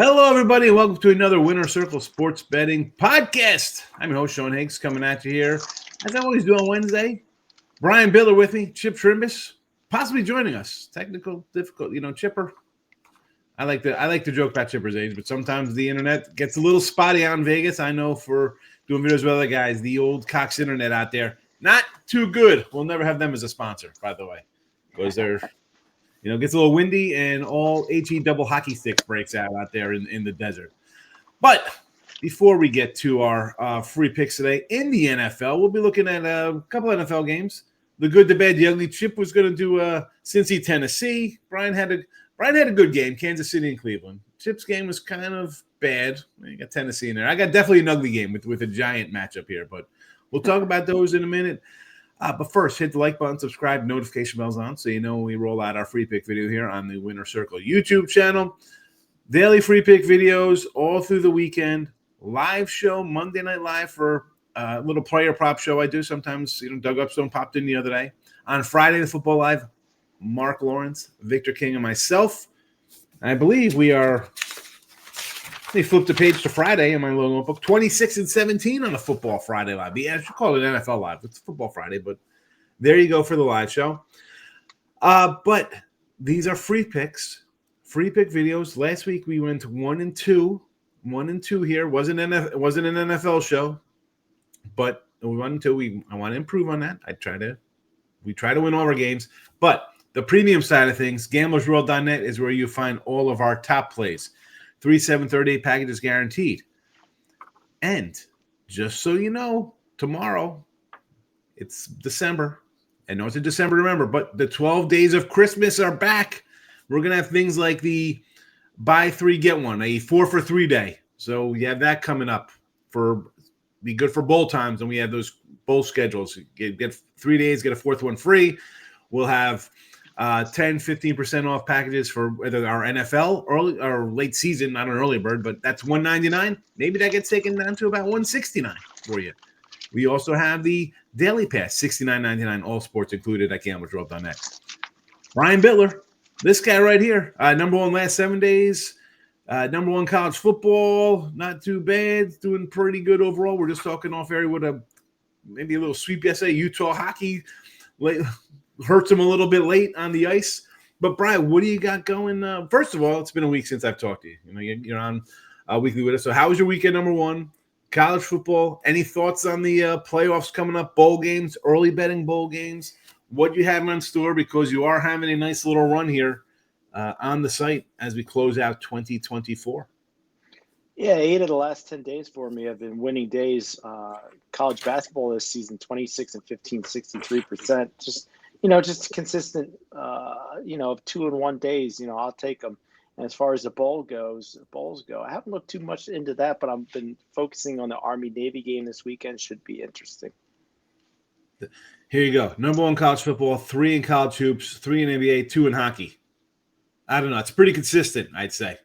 Hello, everybody, and welcome to another Winner Circle Sports Betting Podcast. I'm your host, Sean Higgs, coming at you here, as I always do on Wednesday. Brian Bitler with me, Chip Chirimbes, possibly joining us. Technical difficult, Chipper. I like to joke about Chipper's age, but sometimes the internet gets a little spotty out in Vegas. I know for doing videos with other guys, the old Cox internet out there, not too good. We'll never have them as a sponsor, by the way, because they're gets a little windy and all HE double hockey sticks breaks out there in the desert. But before we get to our free picks today in the NFL, we'll be looking at a couple of NFL games. The good, the bad, the ugly. Chip was going to do Cincy, Tennessee. Brian had a good game, Kansas City and Cleveland. Chip's game was kind of bad. You got Tennessee in there. I got definitely an ugly game with a giant matchup here, but we'll talk about those in a minute. But first, hit the like button, subscribe, notification bells on so you know when we roll out our free pick video here on the Winner Circle YouTube channel. Daily free pick videos all through the weekend. Live show, Monday Night Live for a little player prop show I do sometimes. Doug Upstone popped in the other day. On Friday, the Football Live, Marc Lawrence, Victor King, and myself. I believe we are – let me flip the page to Friday in my little notebook. 26-17 on the Football Friday Live. Yeah, I should call it NFL Live. It's Football Friday, but there you go for the live show. But these are free picks, free pick videos. Last week we went 1-2. 1-2 here. Wasn't an NFL show, but we 1-2. I want to improve on that. We try to win all our games. But the premium side of things, gamblersworld.net is where you find all of our top plays. 3, 7, 38 packages guaranteed. And just so you know, tomorrow, it's December. I know it's in December, remember, but the 12 days of Christmas are back. We're going to have things like the buy 3, get 1, a 4 for 3 day. So we have that coming up be good for bowl times, and we have those bowl schedules. Get 3 days, get a fourth one free. We'll have 10-15% off packages for whether our NFL early or late season, not an early bird, but that's $199. Maybe that gets taken down to about $169 for you. We also have the daily pass, $69.99, all sports included at gamblersworld.net. Brian Bitler, this guy right here, number one last 7 days, number one college football, not too bad, doing pretty good overall. We're just talking off air with maybe a little sweep yesterday. Utah hockey hurts him a little bit late on the ice. But, Brian, what do you got going? First of all, it's been a week since I've talked to you. You're on weekly with us. So how was your weekend, number one? College football. Any thoughts on the playoffs coming up, bowl games, early betting bowl games? What you have in store, because you are having a nice little run here on the site as we close out 2024. Yeah, 8 of the last 10 days for me have been winning days. College basketball this season, 26-15, 63%. Just consistent, 2-1 days, I'll take them. And as far as the bowls go, I haven't looked too much into that, but I've been focusing on the Army-Navy game this weekend. Should be interesting. Here you go. Number one college football, 3 in college hoops, 3 in NBA, 2 in hockey. I don't know. It's pretty consistent, I'd say.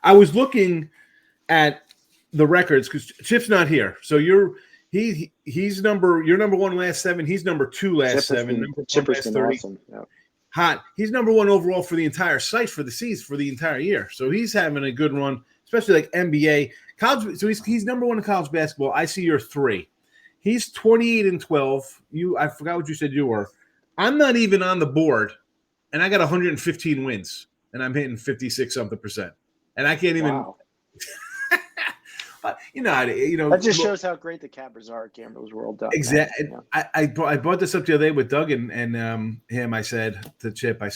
I was looking at the records because Chip's not here. So you're number one last 7. He's number 2 last 7. Chipper's been awesome. Yeah. Hot. He's number 1 overall for the entire site for the season for the entire year. So he's having a good run, especially like NBA college. So he's number 1 in college basketball. I see you're 3. He's 28-12. I forgot what you said you were. I'm not even on the board, and I got 115 wins, and I'm hitting 56-something%, and I can't even. Wow. That just shows how great the Cappers are at Gamblers World. Exactly. Yeah. I brought this up the other day with Doug and him. I said to Chip, I'm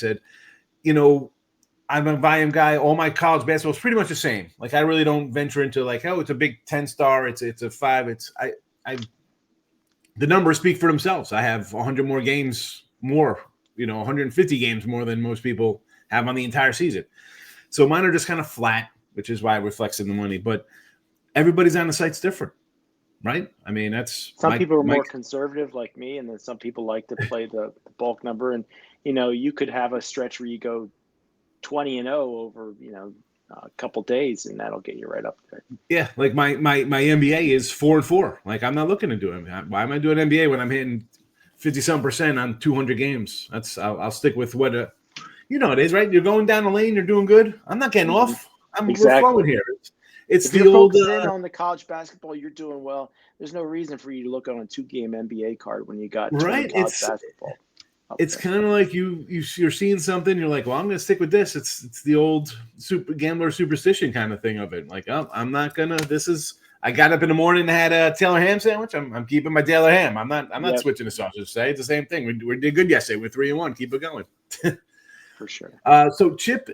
a volume guy. All my college basketball is pretty much the same. Like, I really don't venture into it's a big 10-star. It's a 5. The numbers speak for themselves. I have 100 more games more, 150 games more than most people have on the entire season. So mine are just kind of flat, which is why it reflects in the money. But everybody's on the site's different, right? I mean, that's some people are more conservative like me, and then some people like to play the bulk number. And you could have a stretch where you go 20-0 over a couple days, and that'll get you right up there. Yeah, like my NBA is 4-4. Like, I'm not looking to do it. Why am I doing NBA when I'm hitting 50-some% on 200 games? I'll stick with what it is, right? You're going down the lane, you're doing good. I'm not getting off. we're flowing Exactly. here. It's If the you're old focused in on the college basketball, you're doing well. There's no reason for you to look on a 2-game NBA card when you got 20 right. college basketball up It's there. kind of like you're seeing something. You're like, well, I'm going to stick with this. It's the old gambler superstition kind of thing of it. Like, oh, I'm not gonna. This is. I got up in the morning and had a Taylor ham sandwich. I'm keeping my Taylor ham. I'm not Yep, switching the sausage today. It's the same thing. We did good yesterday. We're 3-1. Keep it going. for sure. So Chip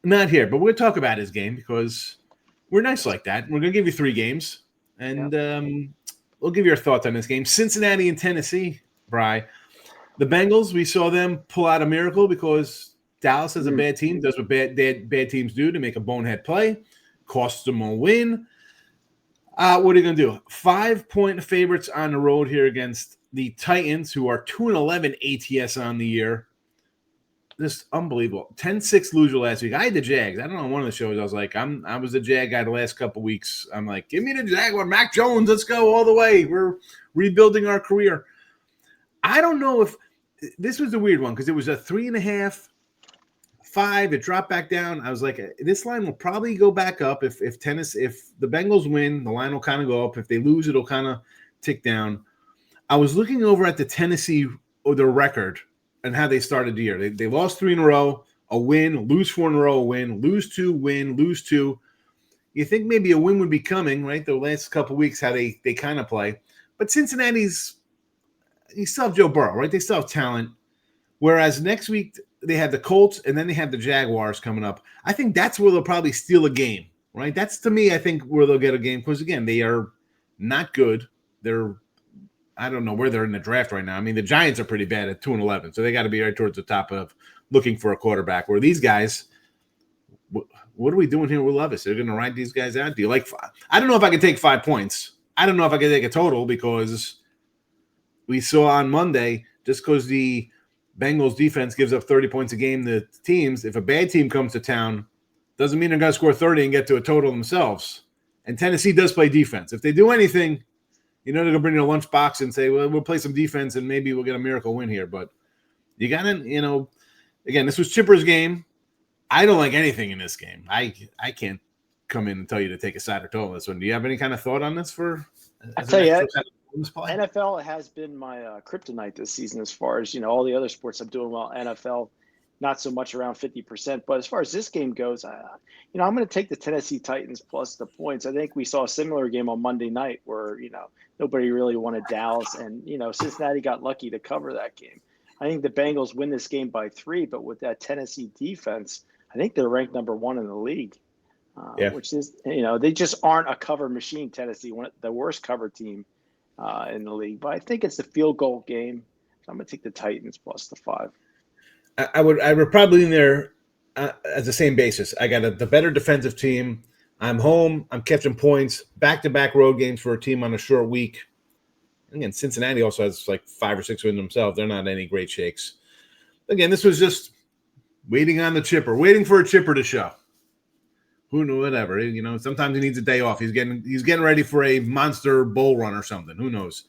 not here, but we'll talk about his game because we're nice like that. We're going to give you 3 games, and Yep. we'll give you our thoughts on this game. Cincinnati and Tennessee, Bry. The Bengals, we saw them pull out a miracle because Dallas has a bad team, does what bad teams do to make a bonehead play, costs them a win. What are you going to do? 5-point favorites on the road here against the Titans, who are 2-11 ATS on the year. Just unbelievable. 10-6 loser last week. I had the Jags. I don't know, on one of the shows, I was like, I was the Jag guy the last couple weeks. I'm like, give me the Jaguar, Mac Jones. Let's go all the way. We're rebuilding our career. I don't know if this was a weird one because it was a 3.5, 5. It dropped back down. I was like, this line will probably go back up if the Bengals win, the line will kind of go up. If they lose, it'll kind of tick down. I was looking over at the Tennessee or their record and how they started the year. They lost 3 in a row, a win, lose 4 in a row, a win, lose 2, win, lose 2. You think maybe a win would be coming, right? The last couple of weeks, how they kind of play. But Cincinnati's, you still have Joe Burrow, right? They still have talent. Whereas next week they have the Colts and then they have the Jaguars coming up. I think that's where they'll probably steal a game, right? That's, to me, I think where they'll get a game because, again, they are not good. I don't know where they're in the draft right now. I mean, the Giants are pretty bad at 2-11, so they got to be right towards the top of looking for a quarterback. Where these guys, what are we doing here with Levis? They're going to ride these guys out? Do you like? I don't know if I can take 5 points. I don't know if I can take a total because we saw on Monday, just because the Bengals defense gives up 30 points a game to teams, if a bad team comes to town, doesn't mean they're going to score 30 and get to a total themselves. And Tennessee does play defense. If they do anything, they're going to bring their lunchbox and say, well, we'll play some defense and maybe we'll get a miracle win here. But you got to, again, this was Chipper's game. I don't like anything in this game. I can't come in and tell you to take a side or total on this one. Do you have any kind of thought on this I tell you, NFL has been my kryptonite this season as far as, all the other sports I'm doing well. NFL, not so much around 50%. But as far as this game goes, I'm going to take the Tennessee Titans plus the points. I think we saw a similar game on Monday night where, nobody really wanted Dallas. And, Cincinnati got lucky to cover that game. I think the Bengals win this game by 3, but with that Tennessee defense, I think they're ranked number 1 in the league, which is, they just aren't a cover machine, Tennessee, the worst cover team in the league. But I think it's the field goal game. So I'm going to take the Titans plus the 5. I would probably in there as the same basis. I got the better defensive team. I'm home. I'm catching points. Back-to-back road games for a team on a short week. Again, Cincinnati also has like 5 or 6 wins themselves. They're not any great shakes. Again, this was just waiting on the chipper, waiting for a chipper to show. Who knew? Whatever. Sometimes he needs a day off. He's getting ready for a monster bull run or something. Who knows?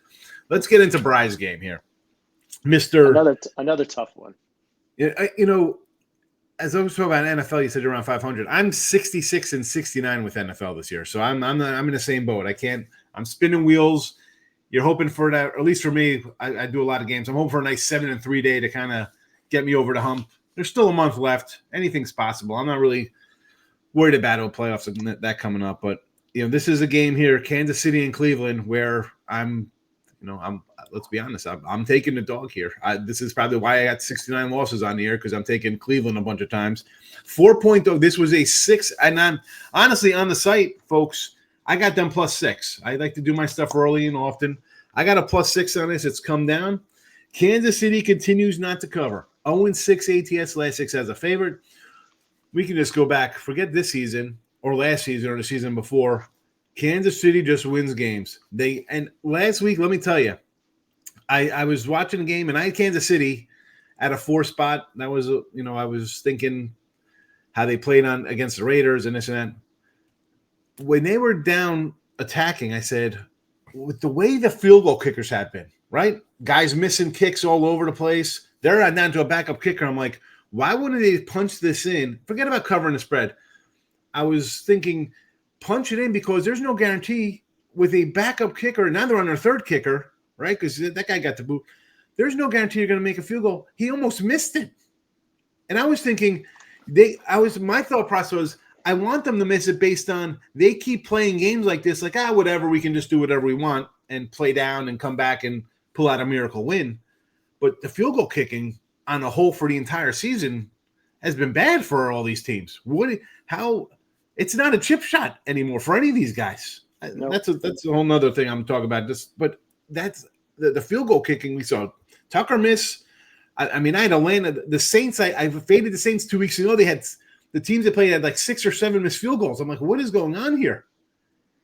Let's get into Bry's game here, Mister. Another tough one. Yeah, as I was talking about NFL, you said you're around 500. I'm 66 and 69 with NFL this year, so I'm in the same boat. I'm spinning wheels. You're hoping for that, or at least for me. I do a lot of games. I'm hoping for a nice 7-3 day to kind of get me over the hump. There's still a month left. Anything's possible. I'm not really worried about playoffs and that coming up, but this is a game here, Kansas City and Cleveland, where I'm let's be honest, I'm taking the dog here. This is probably why I got 69 losses on the year, because I'm taking Cleveland a bunch of times. 4-point dog. This was a 6, and I'm honestly on the site, folks. I got them plus 6. I like to do my stuff early and often. I got a plus 6 on this. It's come down. Kansas City continues not to cover. 0-6 ATS last 6 as a favorite. We can just go back. Forget this season or last season or the season before. Kansas City just wins games. And last week, let me tell you, I was watching a game and I had Kansas City at a 4 spot. That was, I was thinking how they played on against the Raiders and this and that. When they were down attacking, I said, with the way the field goal kickers have been, right? Guys missing kicks all over the place. They're down to a backup kicker. I'm like, why wouldn't they punch this in? Forget about covering the spread. I was thinking, punch it in, because there's no guarantee with a backup kicker. Now they're on their third kicker, right? Because that guy got the boot. There's no guarantee you're going to make a field goal. He almost missed it. And I was thinking, my thought process was, I want them to miss it based on they keep playing games like this, like, whatever, we can just do whatever we want and play down and come back and pull out a miracle win. But the field goal kicking on a whole for the entire season has been bad for all these teams. It's not a chip shot anymore for any of these guys. Nope. That's a whole nother thing I'm talking about. But that's the field goal kicking we saw. Tucker miss. I mean, I had Atlanta. The Saints, I faded the Saints 2 weeks ago. They had the teams that played had like 6 or 7 missed field goals. I'm like, what is going on here?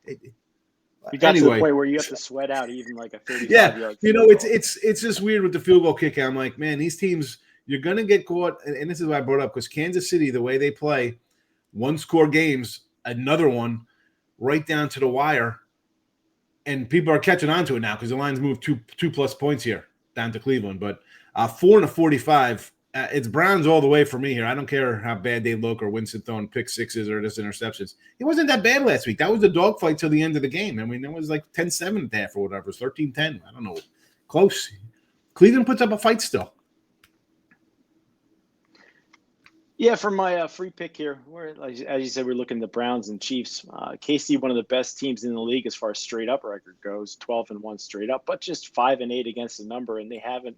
You got to the point where you have to sweat out even like a 35-yard. It's just weird with the field goal kicking. I'm like, man, these teams, you're going to get caught. And this is why I brought up, because Kansas City, the way they play, 1-score games, another one right down to the wire. And people are catching on to it now because the line's moved two plus points here down to Cleveland. But 4-45, it's Browns all the way for me here. I don't care how bad they look or Winston throwing pick sixes or just interceptions. It wasn't that bad last week. That was a dogfight till the end of the game. I mean, it was like 10-7 at the half or whatever. It was 13-10. I don't know. Close. Cleveland puts up a fight still. Yeah, for my free pick here, as you said, we're looking at the Browns and Chiefs. KC, one of the best teams in the league as far as straight up record goes, 12-1 straight up, but just 5-8 against the number, and they haven't.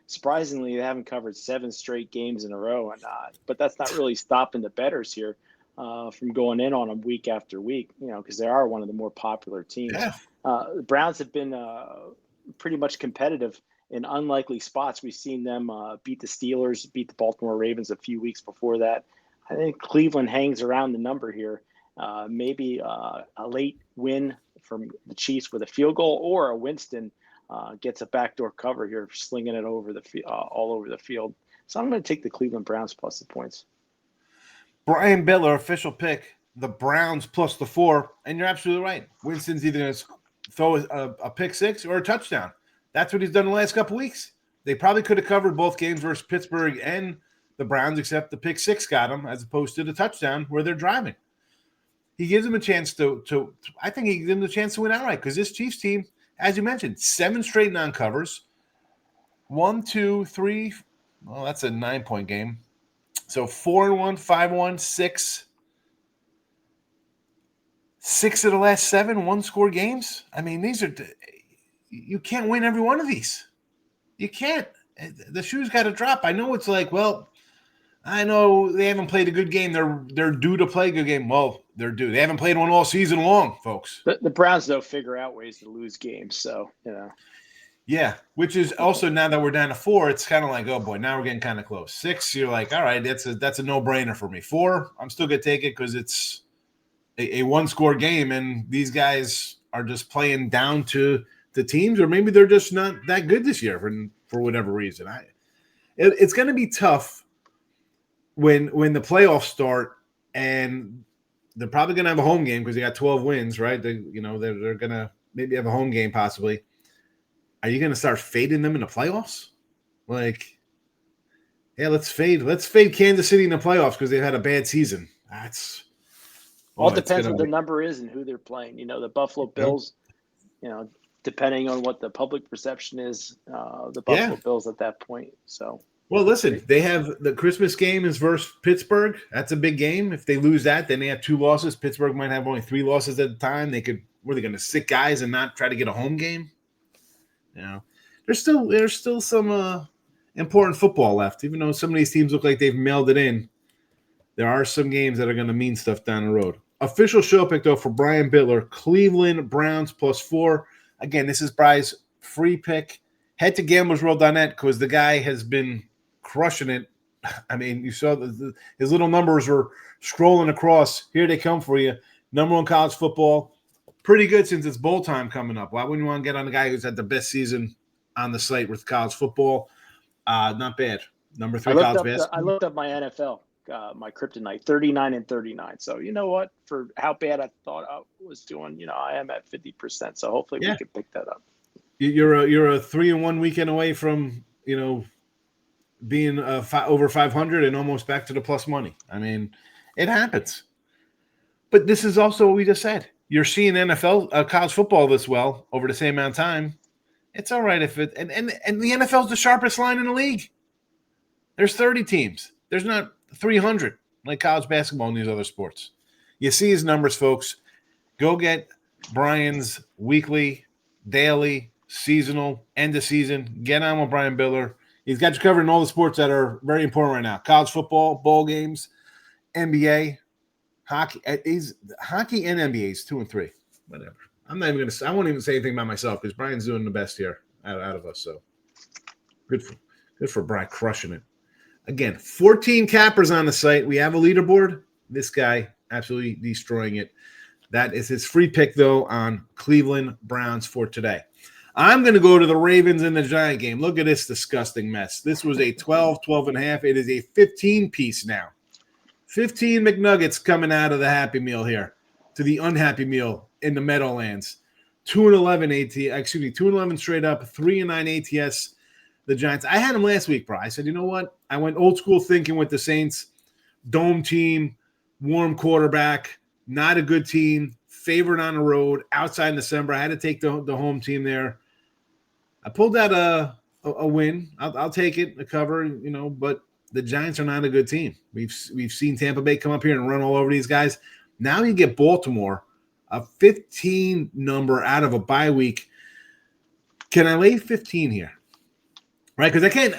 Surprisingly, they haven't covered 7 straight games in a row, but that's not really stopping the bettors here from going in on them week after week. Because they are one of the more popular teams. Yeah. The Browns have been pretty much competitive in unlikely spots. We've seen them beat the Steelers, beat the Baltimore Ravens a few weeks before that. I think Cleveland hangs around the number here. Maybe a late win from the Chiefs with a field goal, or a Winston gets a backdoor cover here, slinging it over all over the field. So I'm going to take the Cleveland Browns plus the points. Brian Bitler, official pick, the Browns plus the 4. And you're absolutely right. Winston's either going to throw a pick 6 or a touchdown. That's what he's done the last couple weeks. They probably could have covered both games versus Pittsburgh and the Browns, except the pick 6 got them, as opposed to the touchdown where they're driving. He gives them a chance to I think he gives them a chance to win outright, because this Chiefs team, as you mentioned, 7 straight non-covers. 1, 2, 3. Well, that's a 9-point game. So 4-1, 5-1, 6. 6 of the last 7 1-score games. I mean, these are. You can't win every one of these. You can't. The shoe's got to drop. I know it's like, well, I know they haven't played a good game. They're due to play a good game. Well, they're due. They haven't played one all season long, folks. The Browns, though, figure out ways to lose games. So, Yeah, which is also, now that we're down to 4, it's kind of like, oh, boy, now we're getting kind of close. 6, you're like, all right, that's a no-brainer for me. 4, I'm still going to take it because it's a 1-score game, and these guys are just playing down to the teams, or maybe they're just not that good this year for whatever reason. It's going to be tough when the playoffs start, and they're probably going to have a home game because they got 12 wins, right? They're going to maybe have a home game possibly. Are you going to start fading them in the playoffs? Like, yeah, let's fade Kansas City in the playoffs because they've had a bad season. All depends what the number is and who they're playing. The Buffalo Bills, depending on what the public perception is, the Buffalo Bills at that point. So, well, listen, they have the Christmas game is versus Pittsburgh. That's a big game. If they lose that, then they have 2 losses. Pittsburgh might have only 3 losses at the time. Were they going to sit guys and not try to get a home game? There's still some important football left. Even though some of these teams look like they've mailed it in, there are some games that are going to mean stuff down the road. Official show pick, though, for Brian Bitler, Cleveland Browns plus 4. Again, this is Bry's free pick. Head to gamblersworld.net because the guy has been crushing it. I mean, you saw his little numbers were scrolling across. Here they come for you. Number 1 college football. Pretty good since it's bowl time coming up. Why wouldn't you want to get on the guy who's had the best season on the site with college football? Not bad. Number 3 college basketball. I looked up my NFL, my kryptonite, 39-39. So you know what? For how bad I thought I was doing, I am at 50%. So hopefully we can pick that up. You're a 3-1 weekend away from being over 500 and almost back to the plus money. I mean, it happens. But this is also what we just said. You're seeing NFL, college football this well over the same amount of time. It's all right if it and the NFL's the sharpest line in the league. There's 30 teams. There's not 300 like college basketball and these other sports. You see his numbers, folks. Go get Brian's weekly, daily, seasonal, end of season. Get on with Brian Bitler. He's got you covered in all the sports that are very important right now. College football, bowl games, NBA, hockey. Hockey and NBA is 2 and 3. Whatever. I'm not even going to. I won't even say anything about myself because Brian's doing the best here out of us. So good for Brian crushing it. Again, 14 cappers on the site. We have a leaderboard. This guy absolutely destroying it. That is his free pick, though, on Cleveland Browns for today. I'm going to go to the Ravens in the Giant game. Look at this disgusting mess. This was a 12 and a half. It is a 15-piece now. 15 McNuggets coming out of the Happy Meal here to the unhappy meal in the Meadowlands. 2-11 straight up, 3-9 ATS. The Giants. I had them last week, bro. I said, you know what? I went old school thinking with the Saints. Dome team, warm quarterback, not a good team, favored on the road, outside in December. I had to take the home team there. I pulled out a win. I'll take it, a cover, but the Giants are not a good team. We've seen Tampa Bay come up here and run all over these guys. Now you get Baltimore, a 15 number out of a bye week. Can I lay 15 here? Right, because I can't.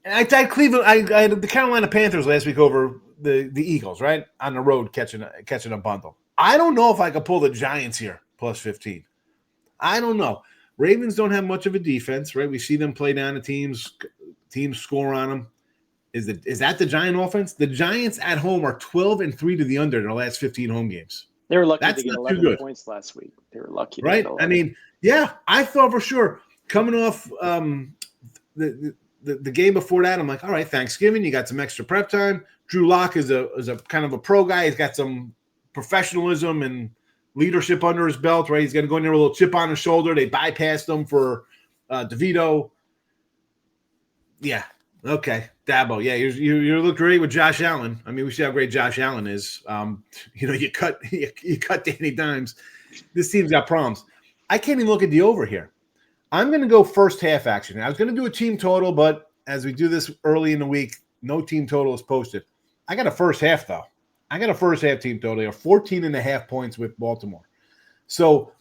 I had Cleveland. I had the Carolina Panthers last week over the Eagles, right, on the road catching a bundle. I don't know if I could pull the Giants here plus 15. I don't know. Ravens don't have much of a defense, right? We see them play down the teams score on them. Is that the Giant offense? The Giants at home are 12-3 to the under in their last 15 home games. They were lucky to get 11 points last week. They were lucky, right? I mean, yeah, I thought for sure coming off the game before that, I'm like, all right, Thanksgiving, you got some extra prep time. Drew Lock is a kind of a pro guy. He's got some professionalism and leadership under his belt, right? He's going to go in there with a little chip on his shoulder. They bypassed him for DeVito. Yeah, okay, Dabo. Yeah, you look great with Josh Allen. I mean, we see how great Josh Allen is. You cut Danny Dimes. This team's got problems. I can't even look at the over here. I'm going to go first half action. I was going to do a team total, but as we do this early in the week, no team total is posted. I got a first half, though. I got a first half team total. They are 14.5 points with Baltimore. So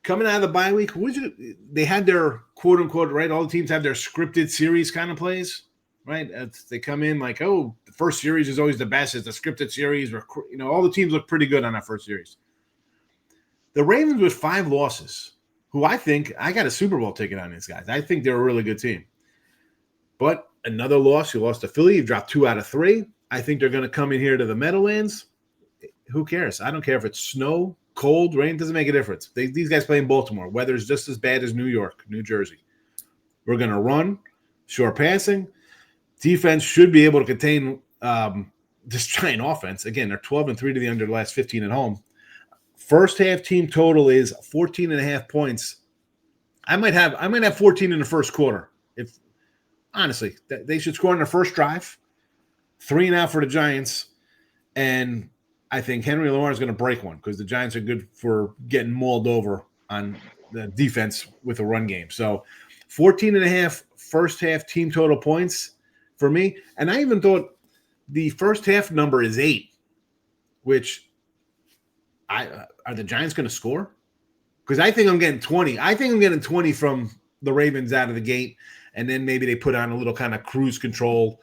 coming out of the bye week, they had their quote unquote, right? All the teams have their scripted series kind of plays, right? They come in like, oh, the first series is always the best. It's a scripted series. Or, all the teams look pretty good on that first series. The Ravens with 5 losses, who I think I got a Super Bowl ticket on these guys. I think they're a really good team. But another loss, you lost to Philly. You dropped 2 out of 3. I think they're going to come in here to the Meadowlands. Who cares? I don't care if it's snow, cold, rain. Doesn't make a difference. These guys play in Baltimore. Weather is just as bad as New York, New Jersey. We're going to run, short passing. Defense should be able to contain this giant offense. Again, they're 12-3 to the under the last 15 at home. First half team total is 14.5 points. I might have 14 in the first quarter. If honestly, they should score on their first drive. 3 and out for the Giants, and I think Henry Lamar is going to break one because the Giants are good for getting mauled over on the defense with a run game. So 14.5 first half team total points for me. And I even thought the first half number is 8, which are the Giants going to score? Because I think I'm getting 20. I think I'm getting 20 from the Ravens out of the gate, and then maybe they put on a little kind of cruise control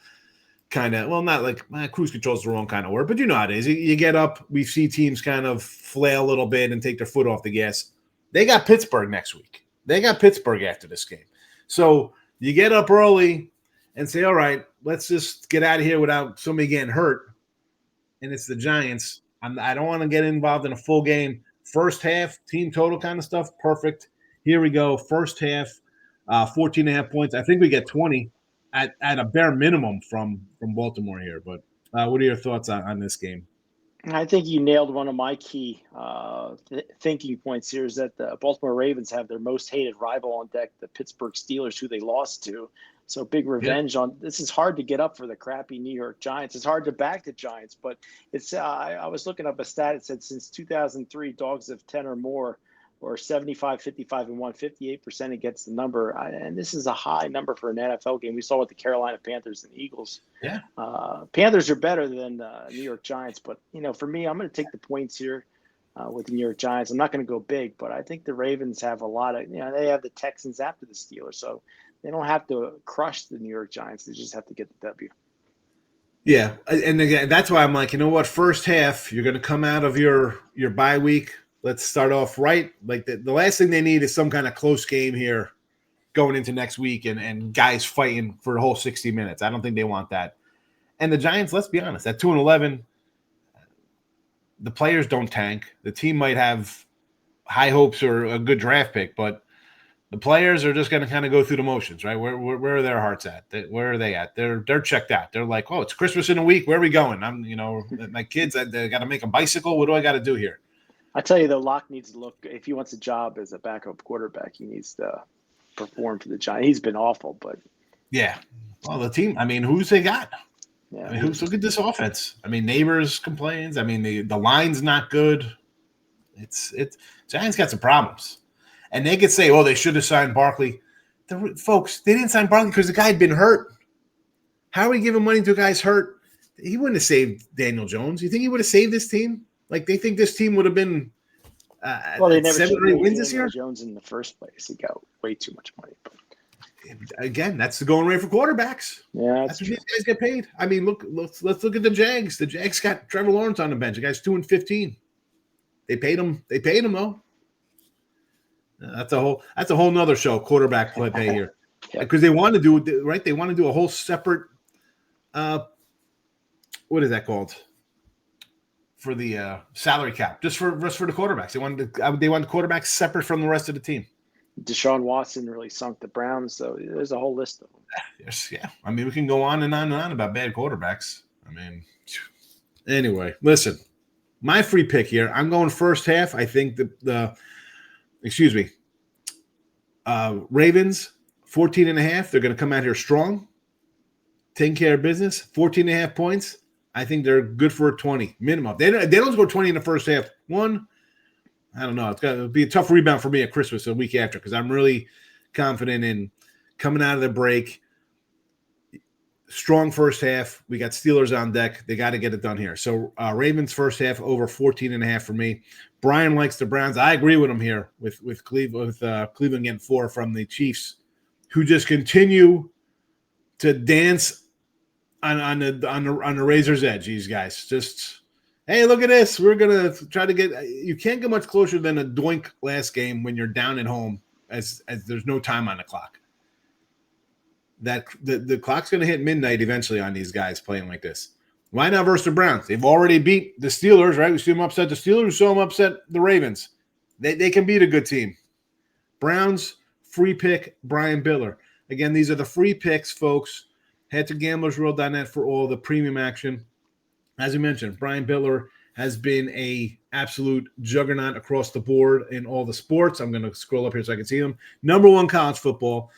kind of, well, not like cruise control is the wrong kind of word, but you know how it is. You get up, we see teams kind of flail a little bit and take their foot off the gas. They got Pittsburgh next week. They got Pittsburgh after this game. So you get up early and say, all right, let's just get out of here without somebody getting hurt. And it's the Giants. I don't want to get involved in a full game. First half, team total kind of stuff, perfect. Here we go. First half, 14.5 points. I think we get 20 at a bare minimum from Baltimore here. But what are your thoughts on this game? I think you nailed one of my key thinking points here is that the Baltimore Ravens have their most hated rival on deck, the Pittsburgh Steelers, who they lost to. So big Yeah. revenge on this is hard to get up for the crappy New York Giants. It's hard to back the Giants, but it's I was looking up a stat. It said since 2003, dogs of 10 or more or 75, 55, and 158% against the number. And this is a high number for an NFL game. We saw with the Carolina Panthers and Eagles. Yeah. Panthers are better than New York Giants, but for me, I'm going to take the points here with the New York Giants. I'm not going to go big, but I think the Ravens have a lot of they have the Texans after the Steelers, so they don't have to crush the New York Giants. They just have to get the W. Yeah, and again, that's why I'm like, you know what? First half, you're going to come out of your bye week. Let's start off right. Like the last thing they need is some kind of close game here going into next week and guys fighting for the whole 60 minutes. I don't think they want that. And the Giants, let's be honest, at 2-11, the players don't tank. The team might have high hopes or a good draft pick, but the players are just going to kind of go through the motions, right? Where are their hearts at? Where are they at? They're checked out. They're like, oh, it's Christmas in a week. Where are we going? My kids, they got to make a bicycle. What do I got to do here? I tell you, though, Locke needs to look. If he wants a job as a backup quarterback, he needs to perform for the Giants. He's been awful, but yeah. Well, the team. I mean, who's they got? yeah. I mean, look at this offense. I mean, Neighbors complains. I mean, the line's not good. It's Giants got some problems, and they could say, oh, they should have signed Barkley. Folks, they didn't sign Barkley because the guy had been hurt. How are we giving money to a guy's hurt? He wouldn't have saved Daniel Jones. You think he would have saved this team? Like, they think this team would have been they never 7 or 8 wins this year? Jones in the first place. He got way too much money. But again, that's the going rate for quarterbacks. Yeah, that's what these guys get paid. I mean, let's look at the Jags. The Jags got Trevor Lawrence on the bench. The guy's 2-15. They paid him. They paid him though. That's a whole nother show. Quarterback play here, because they want to do right. They want to do a whole separate. What is that called? For the salary cap, just for the quarterbacks. They want the quarterbacks separate from the rest of the team. Deshaun Watson really sunk the Browns, so there's a whole list of them. Yes, yeah. I mean, we can go on and on and on about bad quarterbacks. I mean, anyway, listen, my free pick here. I'm going first half. I think Ravens 14.5. They're going to come out here strong, taking care of business. 14.5 points. I think they're good for a 20 minimum. They don't score 20 in the first half. I don't know. It'll be a tough rebound for me at Christmas the week after, because I'm really confident in coming out of the break. Strong first half. We got Steelers on deck. They got to get it done here. So Ravens first half over 14.5 for me. Brian likes the Browns. I agree with him here with Cleveland getting 4 from the Chiefs, who just continue to dance on the razor's edge. These guys just, hey, look at this. We're gonna try to get. You can't get much closer than a doink last game when you're down at home, as there's no time on the clock. That the clock's gonna hit midnight eventually on these guys playing like this. Why not versus the Browns? They've already beat the Steelers, right? We see them upset the Steelers. We saw them upset the Ravens. They can beat a good team. Browns free pick Brian Bitler. Again, these are the free picks, folks. Head to gamblersworld.net for all the premium action. As we mentioned, Brian Bitler has been a absolute juggernaut across the board in all the sports. I'm going to scroll up here so I can see them. Number 1, college football.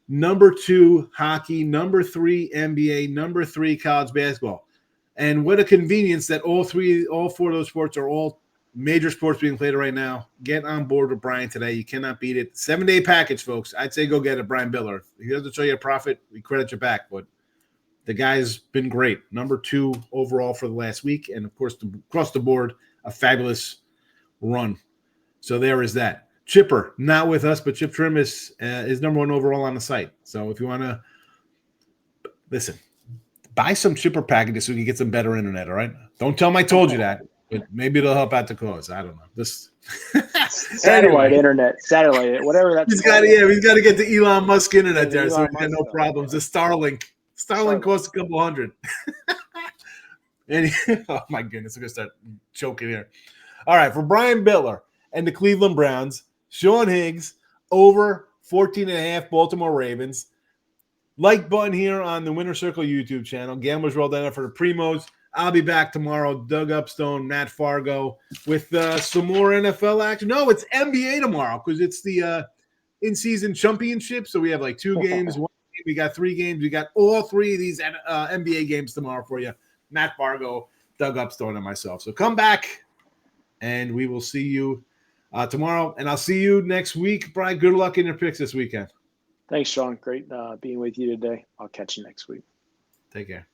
Number 2, hockey. Number 3, NBA. Number 3, college basketball. And what a convenience that all 4 of those sports are all major sports being played right now. Get on board with Brian today. You cannot beat it. 7-day package, folks. I'd say go get it, Brian Bitler. If he doesn't show you a profit, we credit you back, but the guy's been great. Number 2 overall for the last week. And, of course, across the board, a fabulous run. So there is that. Chipper, not with us, but Chip Chirimbes is number 1 overall on the site. So if you want to – listen, buy some Chipper packages so you can get some better internet, all right? Don't tell him I told you that, but maybe it'll help out the cause. I don't know. This satellite internet, whatever that's he's got to get the Elon Musk internet there, so we got no problems. The Starlink costs a couple hundred. Oh my goodness, I'm gonna start choking here. All right, for Brian Bitler and the Cleveland Browns, Sean Higgs over 14.5 Baltimore Ravens. Like button here on the Winner Circle YouTube channel. Gamblers World for the Primos. I'll be back tomorrow. Doug Upstone, Matt Fargo, with some more NFL action. No, it's NBA tomorrow because it's the in-season championship. So we have like 2 games. We got 3 games. We got all 3 of these NBA games tomorrow for you. Matt Fargo, Doug Upstone, and myself. So come back, and we will see you tomorrow. And I'll see you next week. Brian, good luck in your picks this weekend. Thanks, Sean. Great being with you today. I'll catch you next week. Take care.